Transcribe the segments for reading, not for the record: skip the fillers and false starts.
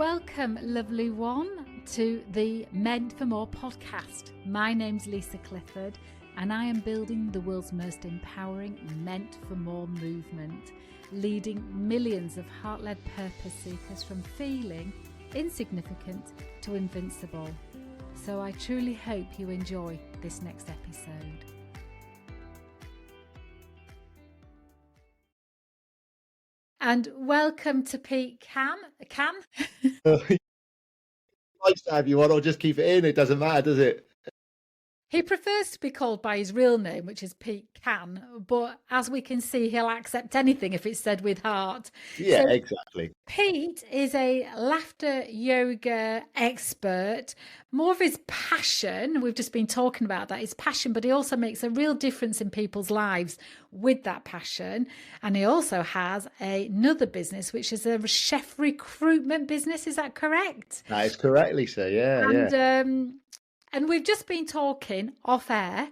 Welcome, lovely one, to the Meant for More podcast. My name's Lisa Clifford, and I am building the world's most empowering Meant for More movement, leading millions of heart-led purpose seekers from feeling insignificant to invincible. So I truly hope you enjoy this next episode. And welcome to Pete Cann. Nice to have you on, or just keep it in. It doesn't matter, does it? He prefers to be called by his real name, which is Pete Cann, but as we can see, he'll accept anything if it's said with heart. Yeah, So exactly. Pete is a laughter yoga expert. More of his passion, we've just been talking about that, his passion, but he also makes a real difference in people's lives with that passion. And he also has another business, which is a chef recruitment business. Is that correct? That is correct, Lisa. Yeah. And we've just been talking off air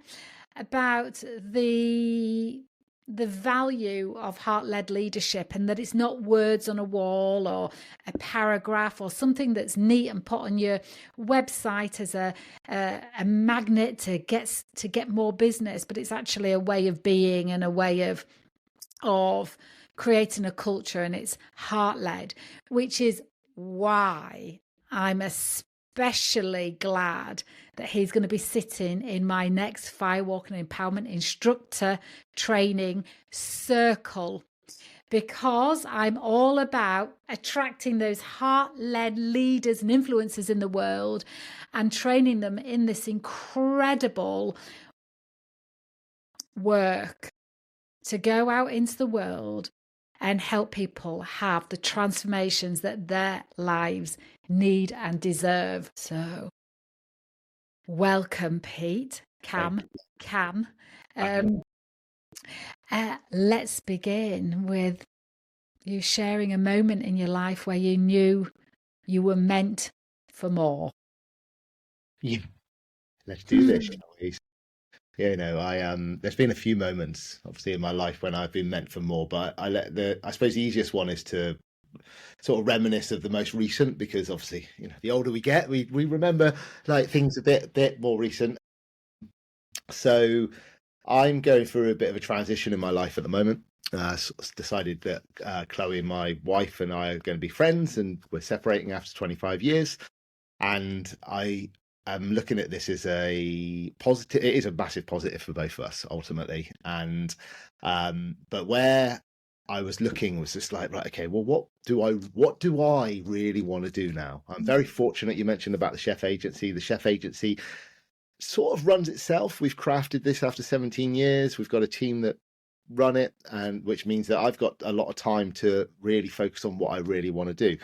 about the value of heart-led leadership, and that it's not words on a wall or a paragraph or something that's neat and put on your website as a magnet to get more business, but it's actually a way of being and a way of creating a culture, and it's heart-led, which is why I'm especially glad that he's going to be sitting in my next firewalking and empowerment instructor training circle, because I'm all about attracting those heart-led leaders and influencers in the world and training them in this incredible work to go out into the world and help people have the transformations that their lives need and deserve. So, welcome, Pete. Cann. Let's begin with you sharing a moment in your life where you knew you were meant for more. Yeah. Let's do this, shall we? There's been a few moments, obviously, in my life when I've been meant for more, but I suppose the easiest one is to sort of reminisce of the most recent, because obviously, the older we get, we remember like things a bit more recent. So I'm going through a bit of a transition in my life at the moment. Decided that Chloe, my wife, and I are going to be friends, and we're separating after 25 years. And I'm looking at this as a positive. It is a massive positive for both of us, ultimately. And but where I was looking was just like, right, okay, well, what do I really want to do now? I'm very fortunate. You mentioned about the chef agency. The chef agency sort of runs itself. We've crafted this after 17 years. We've got a team that run it, and which means that I've got a lot of time to really focus on what I really want to do.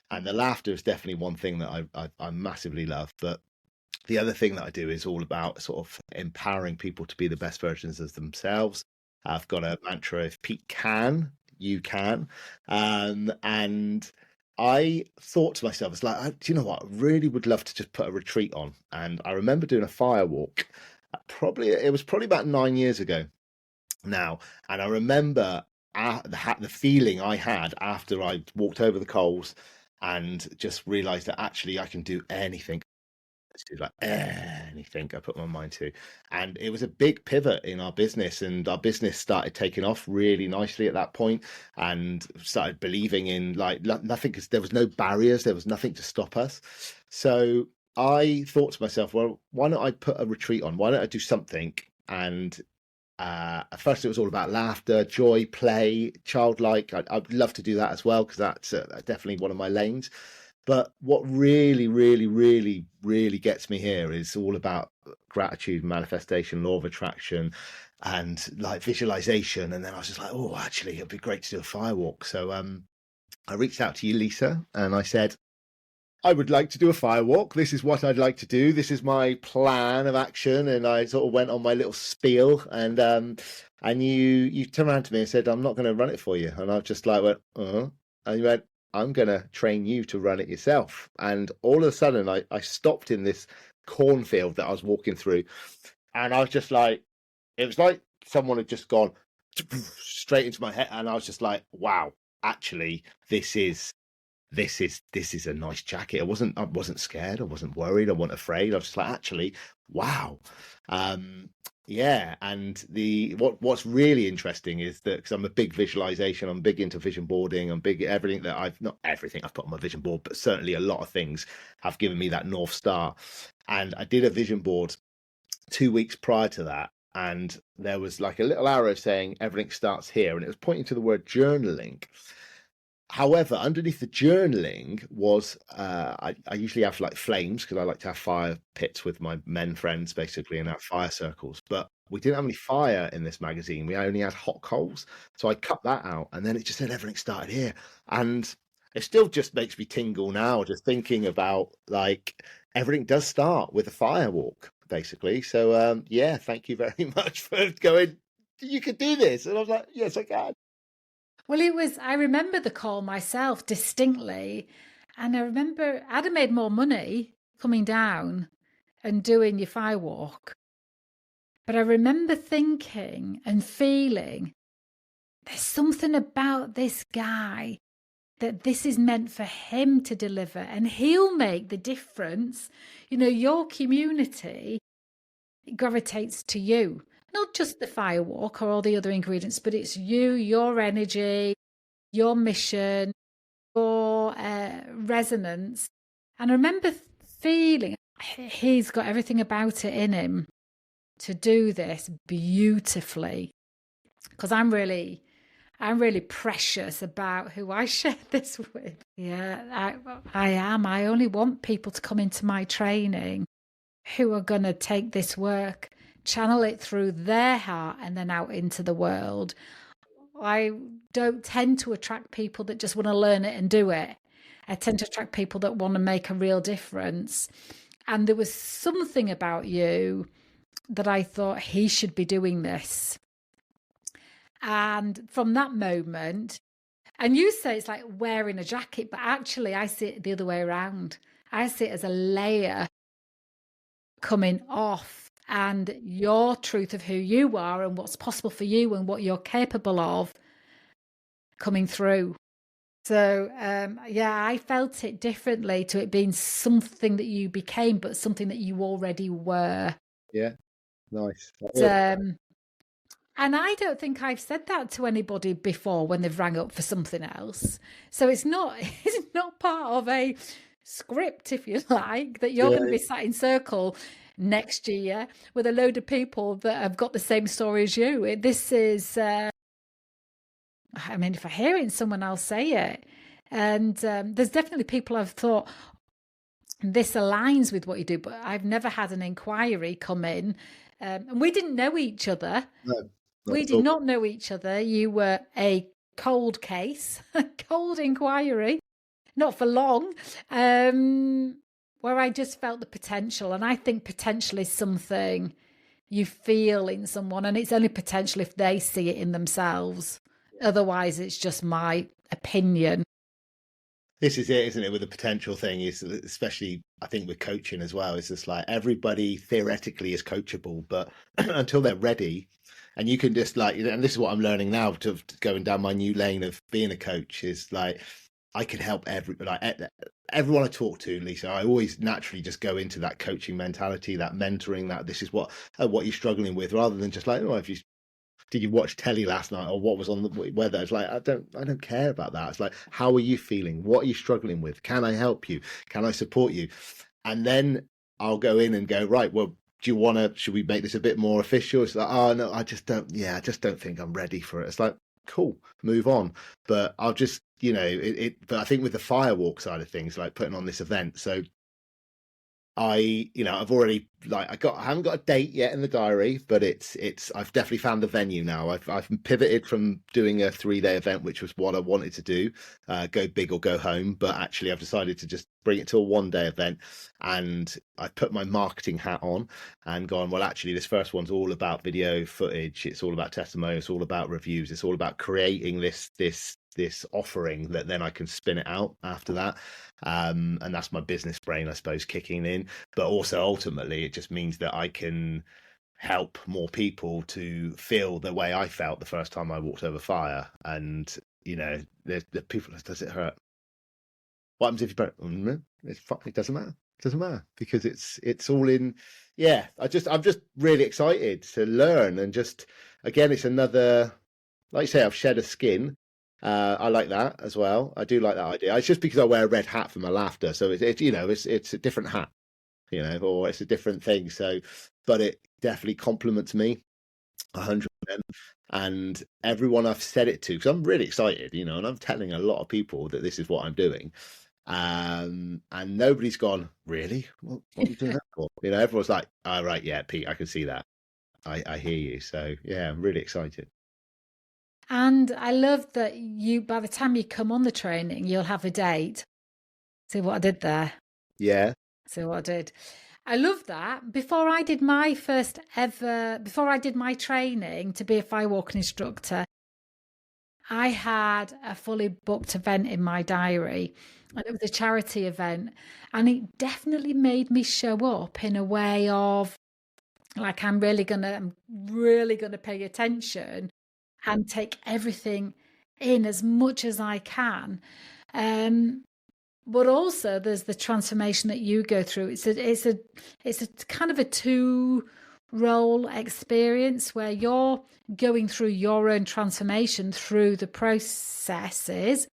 And the laughter is definitely one thing that I massively love. But the other thing that I do is all about sort of empowering people to be the best versions of themselves. I've got a mantra of Pete Cann, you can. And I thought to myself, it's like, do you know what? I really would love to just put a retreat on. And I remember doing a firewalk. It was probably about 9 years ago now. And I remember the feeling I had after I walked over the coals and just realized that actually I can do anything. Like anything I put my mind to. And it was a big pivot in our business, and our business started taking off really nicely at that point, and started believing in like nothing, because there was no barriers, there was nothing to stop us. So I thought to myself, well, why not I put a retreat on? Why don't I do something? And at first it was all about laughter, joy, play, childlike. I'd love to do that as well, because that's definitely one of my lanes. But what really, really, really, really gets me here is all about gratitude, manifestation, law of attraction, and like visualization. And then I was just like, oh, actually, it'd be great to do a firewalk. So I reached out to you, Lisa, and I said, I would like to do a firewalk. This is what I'd like to do. This is my plan of action. And I sort of went on my little spiel, and you turned around to me and said, I'm not going to run it for you. And I just like went, and you went, I'm going to train you to run it yourself. And all of a sudden, I stopped in this cornfield that I was walking through. And I was just like, it was like someone had just gone straight into my head. And I was just like, wow, actually, this is this is a nice jacket. I wasn't scared. I wasn't worried. I wasn't afraid. I was just like, actually, wow. Yeah. And what's really interesting is that, because I'm a big visualization, I'm big into vision boarding, I'm big everything that not everything I've put on my vision board, but certainly a lot of things have given me that North Star. And I did a vision board 2 weeks prior to that, and there was like a little arrow saying everything starts here, and it was pointing to the word journaling. However, underneath the journaling was I usually have like flames, because I like to have fire pits with my men friends, basically, and have fire circles. But we didn't have any fire in this magazine. We only had hot coals. So I cut that out, and then it just said everything started here. And it still just makes me tingle now, just thinking about, like, everything does start with a fire walk, basically. So yeah, thank you very much for going, you could do this. And I was like, yes, I can. Well, I remember the call myself distinctly. And I remember I'd have made more money coming down and doing your fire walk. But I remember thinking and feeling there's something about this guy that this is meant for him to deliver, and he'll make the difference. Your community gravitates to you, not just the firewalk or all the other ingredients, but it's you, your energy, your mission, your resonance. And I remember feeling he's got everything about it in him to do this beautifully, because I'm really precious about who I share this with. Yeah, I am. I only want people to come into my training who are going to take this work, channel it through their heart, and then out into the world. I don't tend to attract people that just want to learn it and do it. I tend to attract people that want to make a real difference. And there was something about you that I thought he should be doing this. And from that moment, and you say it's like wearing a jacket, but actually I see it the other way around. I see it as a layer coming off, and your truth of who you are and what's possible for you and what you're capable of coming through. So, yeah, I felt it differently to it being something that you became, but something that you already were. Yeah, nice. And I don't think I've said that to anybody before when they've rang up for something else. So it's not part of a script, if you like, that you're going to be sat in circle next year with a load of people that have got the same story as you. This is, I mean, if I hear it in someone else say it, and there's definitely people I've thought, this aligns with what you do, but I've never had an inquiry come in. And we didn't know each other. No. We did not know each other. You were a cold case, a cold inquiry, not for long, where I just felt the potential. And I think potential is something you feel in someone, and it's only potential if they see it in themselves. Otherwise, it's just my opinion. This is it, isn't it? With the potential thing, is especially I think with coaching as well. It's just like everybody theoretically is coachable, but until they're ready, and you can just like, and this is what I'm learning now to going down my new lane of being a coach, is like I can help everyone I talk to, Lisa. I always naturally just go into that coaching mentality, that mentoring, that this is what you're struggling with, rather than just like, oh, if you did you watch telly last night, or what was on the weather? It's like, I don't care about that. It's like, how are you feeling? What are you struggling with? Can I help you? Can I support you? And then I'll go in and go, right, well, do you want to, should we make this a bit more official? It's like, oh no, I just don't think I'm ready for it. It's like, cool, move on. But I'll just, but I think with the firewalk side of things, like putting on this event, so I've already I haven't got a date yet in the diary, but I've definitely found the venue now. I've pivoted from doing a 3-day event, which was what I wanted to do, go big or go home. But actually, I've decided to just bring it to a 1-day event, and I put my marketing hat on and gone, well, actually, this first one's all about video footage. It's all about testimonials. It's all about reviews. It's all about creating this offering that then I can spin it out after that. And that's my business brain, I suppose, kicking in. But also ultimately it just means that I can help more people to feel the way I felt the first time I walked over fire. And the people, does it hurt? What happens if you break? It doesn't matter. It doesn't matter because it's all in. Yeah, I'm just really excited to learn and just again, it's another. Like you say, I've shed a skin. I like that as well. I do like that idea. It's just because I wear a red hat for my laughter, so it's a different hat, or it's a different thing. So, but it definitely compliments me 100%. And everyone I've said it to, because I'm really excited, and I'm telling a lot of people that this is what I'm doing. And nobody's gone, really? What are you doing that for? Everyone's like, all right, yeah, Pete, I can see that. I hear you. So yeah, I'm really excited. And I love that by the time you come on the training, you'll have a date. See what I did there? Yeah. See what I did? I love that. Before I did my training to be a firewalking instructor, I had a fully booked event in my diary, and it was a charity event. And it definitely made me show up in a way of like, I'm really gonna pay attention and take everything in as much as I can. But also there's the transformation that you go through. It's a kind of a two role experience where you're going through your own transformation through the processes,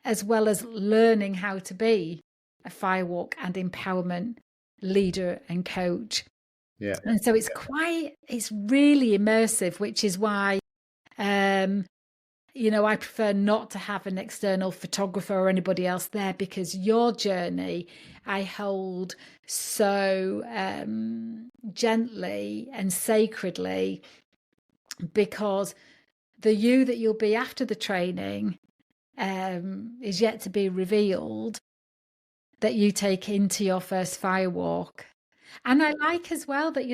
as well as learning how to be a firewalk and empowerment leader and coach. Yeah. And so it's really immersive, which is why I prefer not to have an external photographer or anybody else there, because your journey I hold so gently and sacredly, because the you that you'll be after the training is yet to be revealed, that you take into your first firewalk. And I like as well that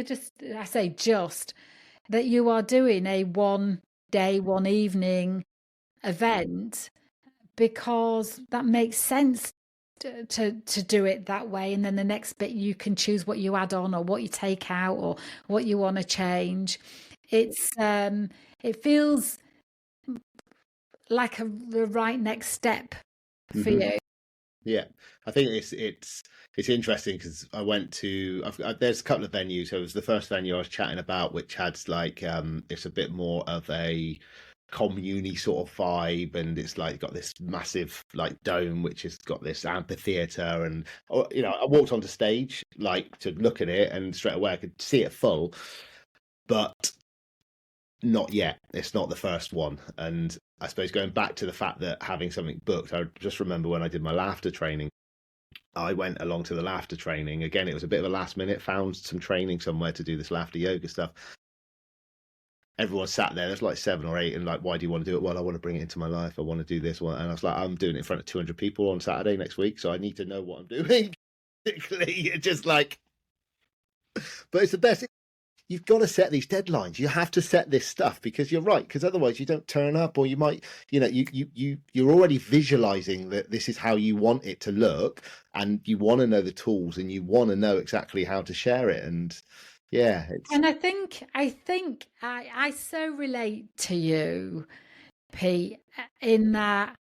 that you are doing a 1 day, 1 evening event, because that makes sense to do it that way. And then the next bit, you can choose what you add on or what you take out or what you want to change. It feels like the right next step for you. Yeah, I think it's interesting because I went to there's a couple of venues. So it was the first venue I was chatting about, which had like it's a bit more of a commune sort of vibe, and it's like got this massive like dome which has got this amphitheater, and I walked onto stage like to look at it, and straight away I could see it full, but not yet. It's not the first one. And I suppose going back to the fact that having something booked, I just remember when I did my laughter training, I went along to the laughter training. Again, it was a bit of a last minute, found some training somewhere to do this laughter yoga stuff. Everyone sat there, there's like 7 or 8, and like, why do you want to do it? Well, I want to bring it into my life. I want to do this one. And I was like, I'm doing it in front of 200 people on Saturday next week, so I need to know what I'm doing. It's just like, but it's the best. You've got to set these deadlines. You have to set this stuff, because you're right. Because otherwise, you don't turn up, or you might, you're already visualizing that this is how you want it to look, and you want to know the tools, and you want to know exactly how to share it. And yeah, and I think I so relate to you, Pete, in that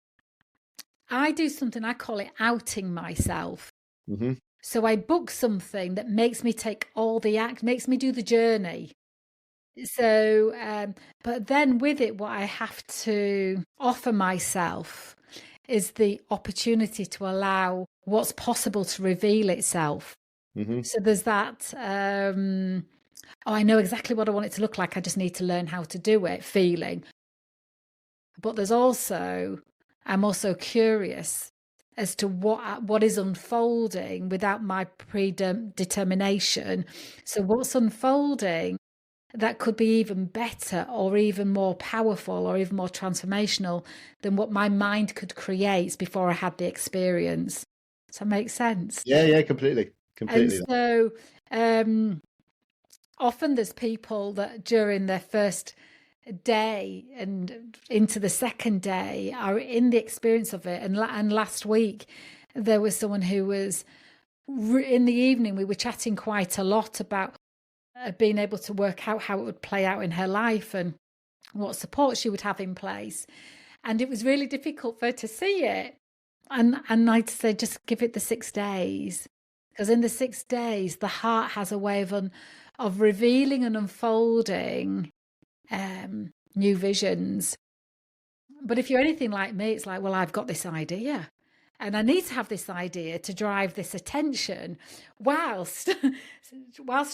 I do something, I call it outing myself. Mm-hmm. So I book something that makes me take all the act, makes me do the journey. So, but then with it, what I have to offer myself is the opportunity to allow what's possible to reveal itself. Mm-hmm. So there's that, I know exactly what I want it to look like. I just need to learn how to do it feeling. But there's also, I'm also curious as to what is unfolding without my predetermination. So what's unfolding that could be even better or even more powerful or even more transformational than what my mind could create before I had the experience. Does that make sense? Yeah, completely. And so often there's people that during their first day and into the second day are in the experience of it. And last week there was someone who was in the evening, we were chatting quite a lot about being able to work out how it would play out in her life and what support she would have in place. And it was really difficult for her to see it. And I'd say just give it the 6 days, because in the 6 days, the heart has a way of revealing and unfolding new visions. But if you're anything like me, it's like, well, I've got this idea. And I need to have this idea to drive this attention whilst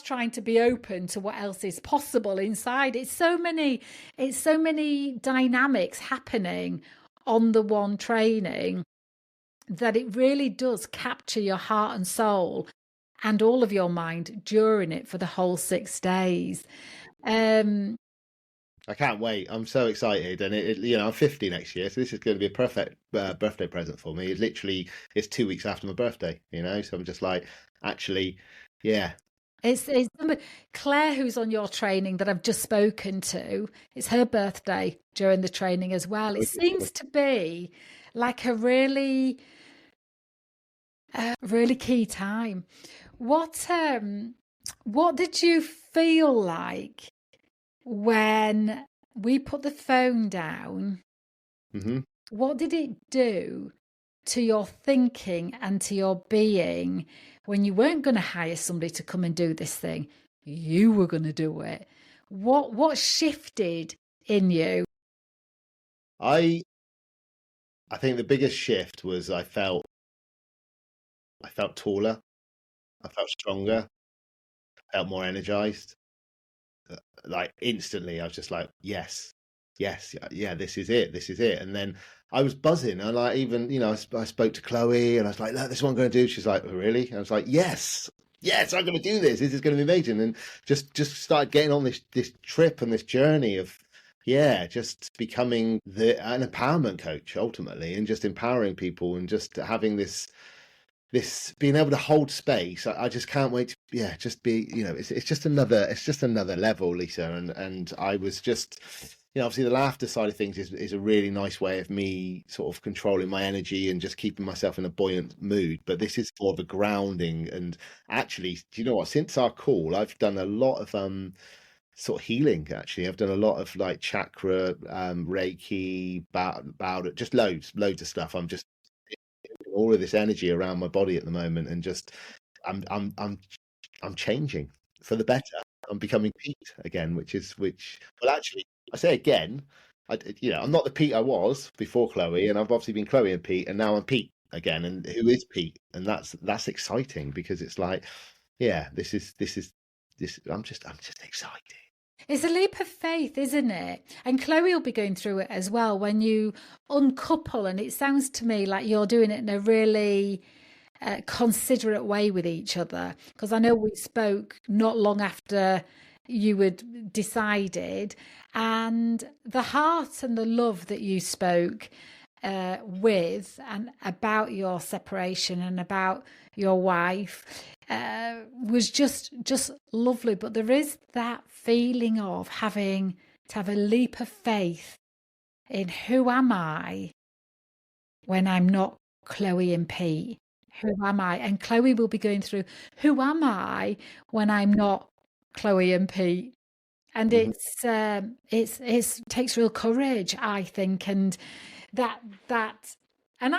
trying to be open to what else is possible inside. It's so many dynamics happening on the one training that it really does capture your heart and soul and all of your mind during it for the whole 6 days. I can't wait. I'm so excited. And I'm 50 next year. So this is going to be a perfect birthday present for me. It's 2 weeks after my birthday, so I'm just like, actually, yeah. It's Claire, who's on your training that I've just spoken to. It's her birthday during the training as well. It seems to be like a really key time. What did you feel like when we put the phone down? Mm-hmm. What did it do to your thinking and to your being when you weren't going to hire somebody to come and do this thing? You were going to do it. What shifted in you? I think the biggest shift was I felt taller. I felt stronger. I felt more energized. Like instantly, I was just like, yes, yeah, this is it. And then I was buzzing. And like, even, I spoke to Chloe and I was like, look, this is what I'm going to do. She's like, oh, really? And I was like, yes, I'm going to do this. This is going to be amazing. And just started getting on this trip and this journey of, just becoming an empowerment coach ultimately, and just empowering people and just having this being able to hold space. I just can't wait to just be, it's just another level, Lisa. And I was just, obviously the laughter side of things is a really nice way of me sort of controlling my energy and just keeping myself in a buoyant mood. But this is more of a grounding. And actually, do you know what, since our call, I've done a lot of sort of healing. Actually, I've done a lot of like chakra, Reiki, about just loads of stuff. I'm just all of this energy around my body at the moment, and just I'm changing for the better. I'm becoming Pete again, well, actually, I say again, I'm not the Pete I was before Chloe, and I've obviously been Chloe and Pete, and now I'm Pete again. And who is Pete? And that's exciting, because it's like, this is I'm just excited. It's a leap of faith, isn't it? And Chloe will be going through it as well when you uncouple. And it sounds to me like you're doing it in a really considerate way with each other. Because I know we spoke not long after you had decided, and the heart and the love that you spoke with and about your separation and about your wife was just lovely. But there is that feeling of having to have a leap of faith in who am I when I'm not Chloe and Pete? Who am I? And Chloe will be going through, who am I when I'm not Chloe and Pete? And it takes real courage, I think, and that and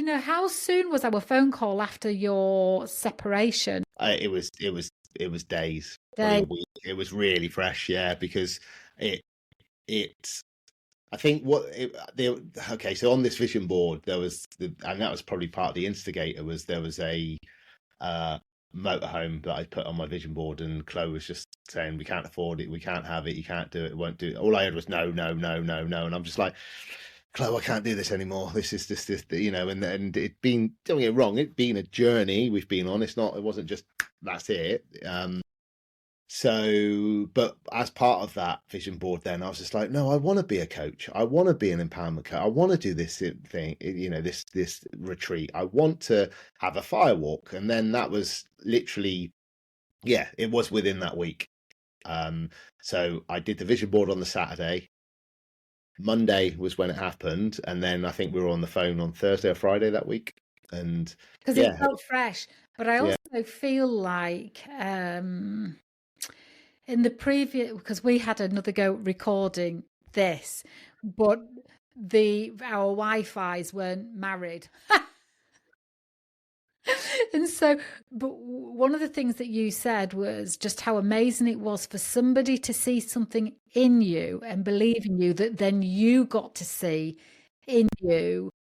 how soon was our phone call after your separation? It was days, probably a week. It was really fresh, because I think so on this vision board there was, and that was probably part of the instigator, there was a motorhome that I put on my vision board, and Chloe was just saying, we can't afford it, we can't have it, you can't do it, won't do it. All I heard was no, and I'm just like, Chloe, I can't do this anymore. This is this, and it'd been, don't get me wrong, it'd been a journey we've been on. It wasn't just that's it. But as part of that vision board, then I was just like, no, I want to be a coach. I want to be an empowerment coach. I want to do this thing, this retreat. I want to have a firewalk. And then that was literally, it was within that week. So I did the vision board on the Saturday. Monday was when it happened, and then I think we were on the phone on Thursday or Friday that week. And because it felt fresh, but I also feel like in the previous, because we had another go recording this, but our Wi-Fi's weren't married. And so, but one of the things that you said was just how amazing it was for somebody to see something in you and believe in you that then you got to see in you.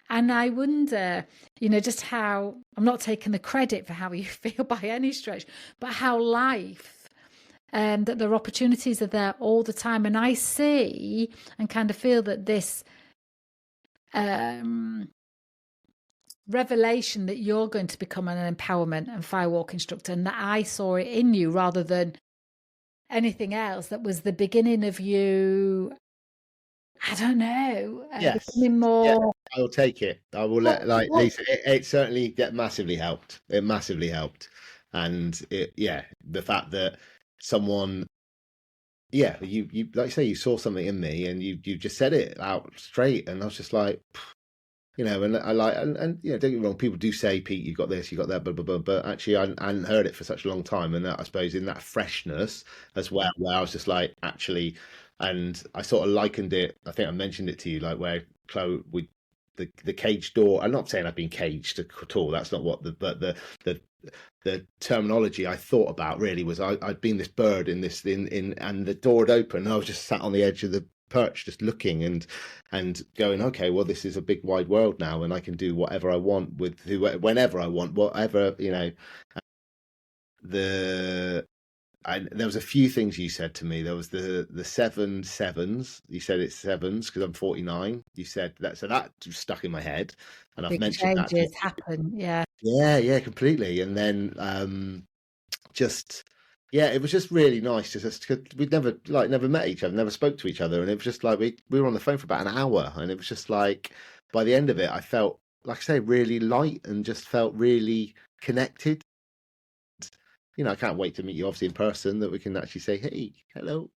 And I wonder, just how I'm not taking the credit for how you feel by any stretch, but how life, that their opportunities are there all the time. And I see and kind of feel that this revelation that you're going to become an empowerment and firewalk instructor, and that I saw it in you rather than anything else, that was the beginning of you, I don't know, Yes. becoming more. Yeah, I will take it. I will let, like Lisa, it certainly massively helped. It massively helped. And the fact that someone, you like you say, you saw something in me and you just said it out straight. And I was just like, and I like, and don't get me wrong, people do say, Pete, you got this, you got that, blah, blah, blah. But actually, I hadn't heard it for such a long time. And that, I suppose, in that freshness as well, where I was just like, actually, and I sort of likened it, I think I mentioned it to you, like where Chloe, the cage door. I'm not saying I've been caged at all. That's not what the terminology I thought about really was. I'd been this bird in and the door had opened. And I was just sat on the edge of the perch, just looking and going, okay, well, this is a big wide world now, and I can do whatever I want with whenever I want, whatever. There was a few things you said to me. There was the 7 sevens. You said it's sevens because I'm 49. You said that, so that stuck in my head, and I've Big mentioned that. Changes happen, yeah. Yeah, completely. And then it was just really nice. Just cause we'd never met each other, never spoke to each other, and it was just like we were on the phone for about an hour, and it was just like by the end of it, I felt, like I say, really light and just felt really connected. I can't wait to meet you, obviously, in person, that we can actually say, hey, hello.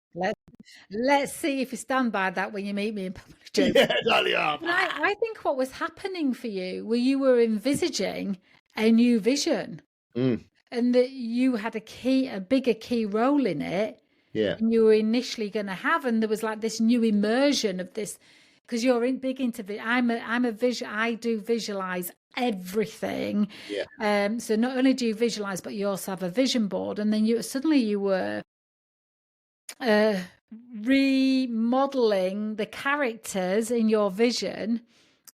Let's see if you stand by that when you meet me in public. Yeah, exactly. But I think what was happening for you were you were envisaging a new vision, and that you had a bigger key role in it. Yeah. And you were initially going to have, and there was like this new immersion of this, because you're big into I'm a vision. I do visualize everything. Yeah. So not only do you visualize, but you also have a vision board, and then you were remodeling the characters in your vision,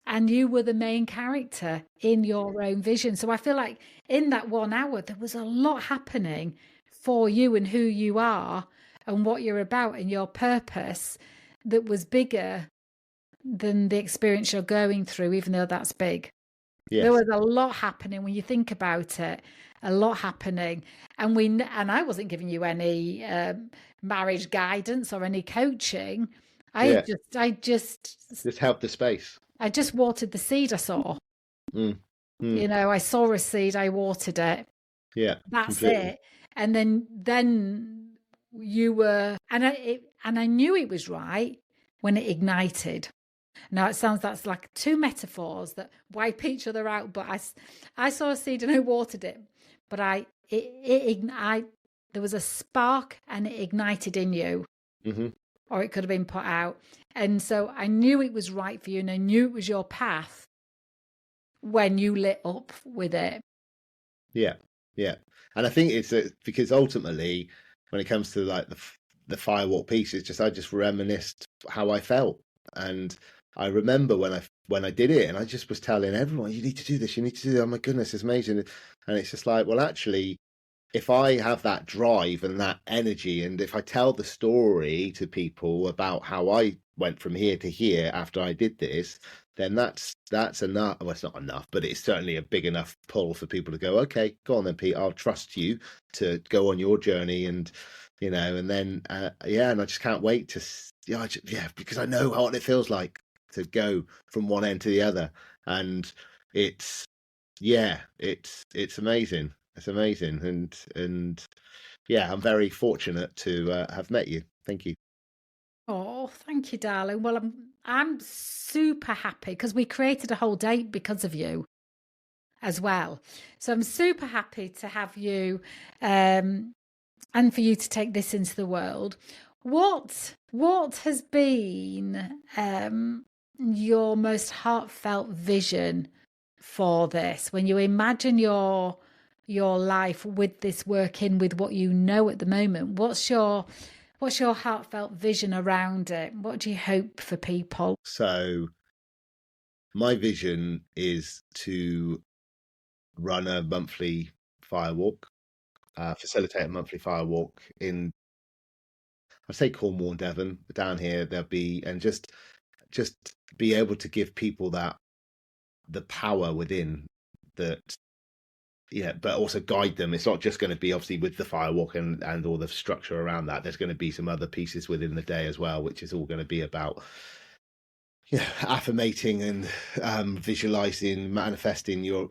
and you were the main character in your own vision. So I feel like in that 1 hour, there was a lot happening for you and who you are and what you're about and your purpose that was bigger than the experience you're going through, even though that's big. Yes. There was a lot happening when you think about it, a lot happening. And I wasn't giving you any marriage guidance or any coaching. I just held the space. I just watered the seed I saw. I saw a seed, I watered it. Yeah. That's completely it. And then you were, and I knew it was right when it ignited. Now it sounds that's like two metaphors that wipe each other out, but I saw a seed and I watered it, but there was a spark and it ignited in you, or it could have been put out. And so I knew it was right for you, and I knew it was your path when you lit up with it. Yeah. And I think it's because ultimately, when it comes to like the firewalk piece, it's just I just reminisced how I felt, and I remember when I did it, and I just was telling everyone, you need to do this, you need to do that. Oh my goodness, it's amazing. And it's just like, well, actually, if I have that drive and that energy, and if I tell the story to people about how I went from here to here after I did this, then that's enough. Well, it's not enough, but it's certainly a big enough pull for people to go, okay, go on then, Pete, I'll trust you to go on your journey. And, and then, and I just can't wait to, because I know what it feels like to go from one end to the other. And it's amazing. It's amazing. And I'm very fortunate to have met you. Thank you. Oh, thank you, darling. Well, I'm super happy because we created a whole date because of you as well. So I'm super happy to have you and for you to take this into the world. What has been your most heartfelt vision for this? When you imagine your life with this work in with what you know at the moment, what's your heartfelt vision around it? What do you hope for people? So my vision is to run a monthly fire walk, facilitate a monthly fire walk in, I'd say Cornwall and Devon. But down here there'll be, and just be able to give people that, the power within that, yeah, but also guide them. It's not just going to be obviously with the firewalk and all the structure around that. There's going to be some other pieces within the day as well, which is all going to be about, affirmating and visualizing, manifesting your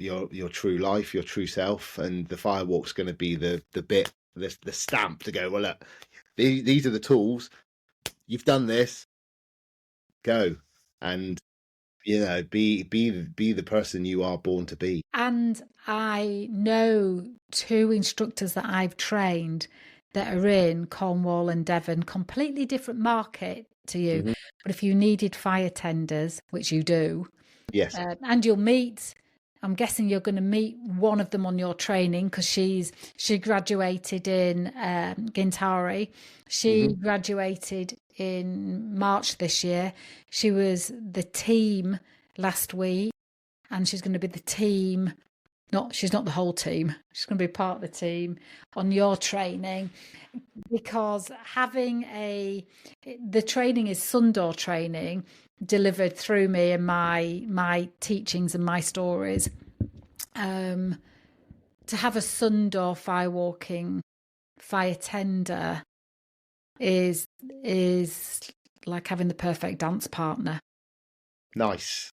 true life, your true self. And the firewalk's going to be the bit, the stamp to go, well, look, these are the tools. You've done this. Go and be the person you are born to be. And I know 2 instructors that I've trained that are in Cornwall and Devon, completely different market to you. Mm-hmm. But if you needed fire tenders, which you do, Yes. And you'll meet, I'm guessing you're going to meet one of them on your training, because she graduated in Gintari. She graduated in March this year. She was the team last week, and she's going to be the team. She's not the whole team. She's going to be part of the team on your training, because the training is Sundoor training delivered through me and my teachings and my stories. To have a Sundoor firewalking fire tender is like having the perfect dance partner. Nice.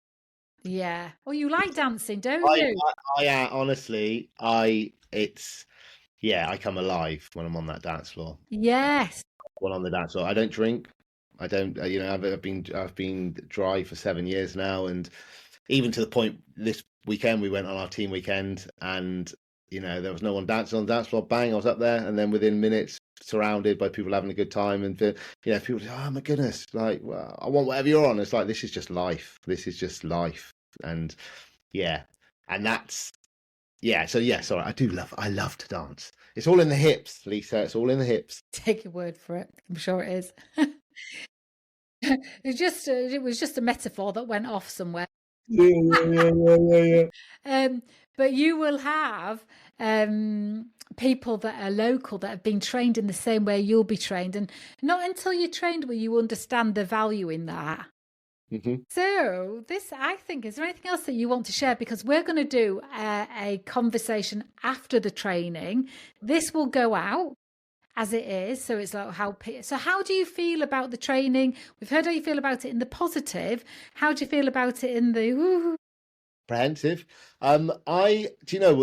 Yeah. Well, you like dancing, don't you? I honestly, I come alive when I'm on that dance floor. Yes. When on the dance floor, I don't drink. I don't, I've been dry for 7 years now, and even to the point this weekend we went on our team weekend, and there was no one dancing on the dance floor. Bang, I was up there, and then within minutes, surrounded by people having a good time, and people say, "Oh my goodness, like, well, I want whatever you're on." It's like, this is just life. This is just life, and and that's So sorry, I love to dance. It's all in the hips, Lisa. It's all in the hips. Take your word for it. I'm sure it is. It was just a metaphor that went off somewhere. Yeah. But you will have people that are local that have been trained in the same way you'll be trained, and not until you're trained will you understand the value in that. Mm-hmm. So I think, is there anything else that you want to share? Because we're going to do a conversation after the training. This will go out as it is. So it's like how do you feel about the training? We've heard how you feel about it in the positive. How do you feel about it in the apprehensive? The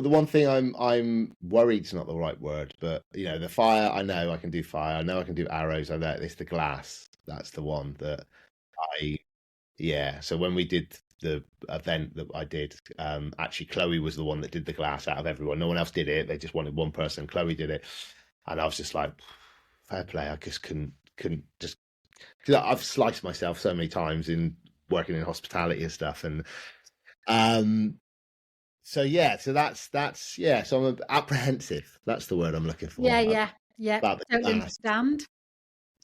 one thing I'm worried is not the right word, but the fire, I know I can do fire. I know I can do arrows. I know it's the glass. That's the one that so when we did the event that I did, actually Chloe was the one that did the glass out of everyone. No one else did it. They just wanted one person. Chloe did it. And I was just like, fair play. I just couldn't just, because I've sliced myself so many times in working in hospitality and stuff. And so I'm apprehensive. That's the word I'm looking for. Yeah. Totally understand.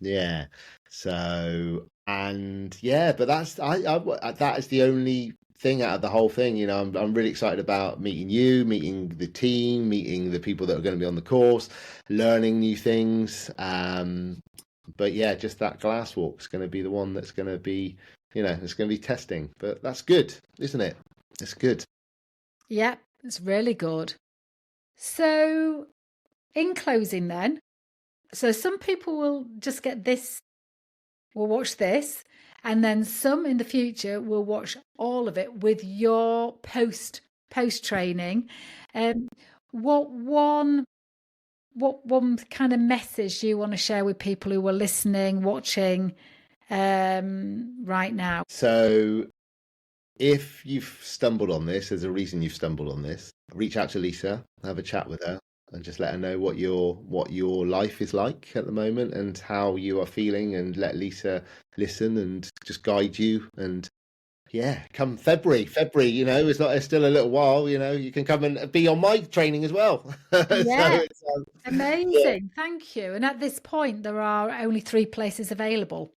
Yeah. So, and but that's that is the only thing out of the whole thing. I'm really excited about meeting you, meeting the team, meeting the people that are going to be on the course, learning new things. But just that glass walk is going to be the one that's going to be, it's going to be testing. But that's good, isn't it? It's good. Yeah, it's really good. So, in closing, then, so some people will just get this, will watch this, and then some in the future will watch all of it with your post training. What one kind of message do you want to share with people who are listening, watching right now? So if you've stumbled on this, there's a reason you've stumbled on this. Reach out to Lisa, have a chat with her, and just let her know what your life is like at the moment and how you are feeling, and let Lisa listen and just guide you and Yeah, come February, it's still a little while, you can come and be on my training as well. So Yeah, it's, yeah. amazing. Thank you. And at this point, there are only 3 places available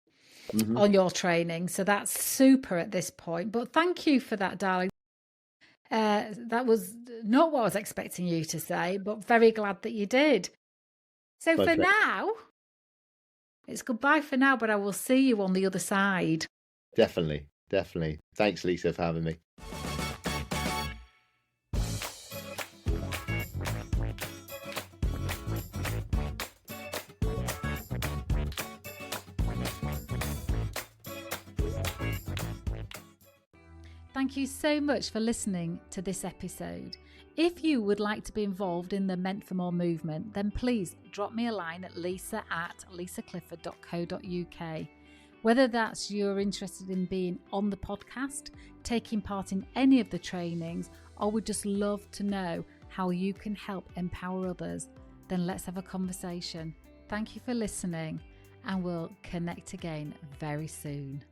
Hmm. on your training. So that's super at this point. But thank you for that, darling. That was not what I was expecting you to say, but very glad that you did. So My for pleasure. now, it's goodbye for now, but I will see you on the other side. Definitely, definitely. Thanks, Lisa, for having me. Thank you so much for listening to this episode. If you would like to be involved in the Meant for More movement, then please drop me a line at lisa@lisaclifford.co.uk. Whether that's you're interested in being on the podcast, taking part in any of the trainings, or would just love to know how you can help empower others, then let's have a conversation. Thank you for listening, and we'll connect again very soon.